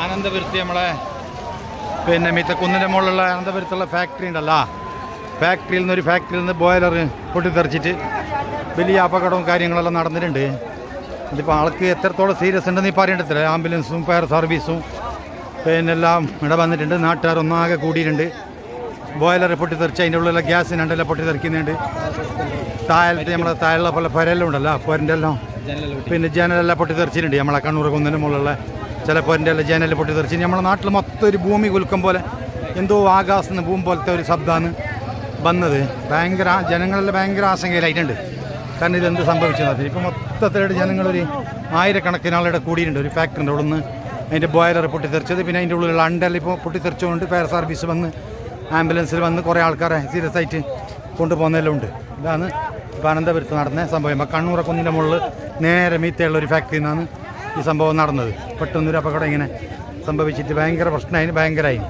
അനന്തപുരത്ത് നമ്മളെ പിന്നെ മിത്തക്കുന്നിൻ്റെ മുകളിലുള്ള അനന്തപുരത്തുള്ള ഫാക്ടറി ഉണ്ടല്ലോ, ഫാക്ടറിയിൽ നിന്ന് ബോയിലർ പൊട്ടിത്തെറിച്ചിട്ട് വലിയ അപകടവും കാര്യങ്ങളെല്ലാം നടന്നിട്ടുണ്ട്. ഇതിപ്പോൾ ആൾക്ക് എത്രത്തോളം സീരിയസ് ഉണ്ടെന്ന് ഇപ്പോൾ അറിയേണ്ടത്തില്ല. ആംബുലൻസും ഫയർ സർവീസും പിന്നെ എല്ലാം ഇവിടെ വന്നിട്ടുണ്ട്. നാട്ടുകാർ ഒന്നാകെ കൂടിയിട്ടുണ്ട്. ബോയിലർ പൊട്ടിത്തെറിച്ച് അതിൻ്റെ ഉള്ളിലുള്ള ഗ്യാസിനുണ്ടെല്ലാം പൊട്ടിത്തെറിക്കുന്നുണ്ട്. താഴത്തെ നമ്മളെ താഴെയുള്ള പോലെ പുരയെല്ലാം ഉണ്ടല്ലോ, പുരൻ്റെ എല്ലാം പിന്നെ ജനലെല്ലാം പൊട്ടിത്തെറിച്ചിട്ടുണ്ട്. നമ്മളെ കണ്ണൂർ കുന്നിന് മുകളിലുള്ള ചില പുരൻ്റെ എല്ലാം ജനൽ പൊട്ടിത്തെറിച്ച് നമ്മളെ നാട്ടിൽ മൊത്തം ഒരു ഭൂമി കുലുക്കം പോലെ എന്തോ ആകാശത്ത് നിന്ന് ഭൂമി പോലത്തെ ഒരു ശബ്ദമാണ് വന്നത്. ഭയങ്കര ജനങ്ങളെല്ലാം ഭയങ്കര ആശങ്കയിലായിട്ടുണ്ട്. കാരണം ഇതെന്ത് സംഭവിച്ചത്. ഇപ്പോൾ മൊത്തത്തിലായിട്ട് ജനങ്ങളൊരു ആയിരക്കണക്കിന് ആളുടെ കൂടിയിട്ടുണ്ട്. ഒരു ഫാക്ടറിൻ്റെ അവിടെ നിന്ന് അതിൻ്റെ ബോയിലർ പൊട്ടിത്തെറിച്ചത്, പിന്നെ അതിൻ്റെ ഉള്ളിലുള്ള അണ്ടെല്ലാം ഇപ്പോൾ പൊട്ടിത്തെറിച്ചുകൊണ്ട് ഫയർ സർവീസ് വന്ന് ആംബുലൻസിൽ വന്ന് കുറേ ആൾക്കാരെ സീരിയസ് ആയിട്ട് കൊണ്ടുപോകുന്നതെല്ലാം ഉണ്ട്. ഇതാണ് ഇപ്പോൾ അനന്തപുരത്ത് നടന്ന സംഭവം. ഇപ്പോൾ കണ്ണൂർ കുന്നിൻ്റെ മുകളിൽ നേരെ മീത്തയുള്ള ഒരു ഫാക്ടറിയിൽ നിന്നാണ് ഈ സംഭവം നടന്നത്. പെട്ടെന്നൊരു അപകടം ഇങ്ങനെ സംഭവിച്ചിട്ട് ഭയങ്കര പ്രശ്നമായി, ഭയങ്കരമായി.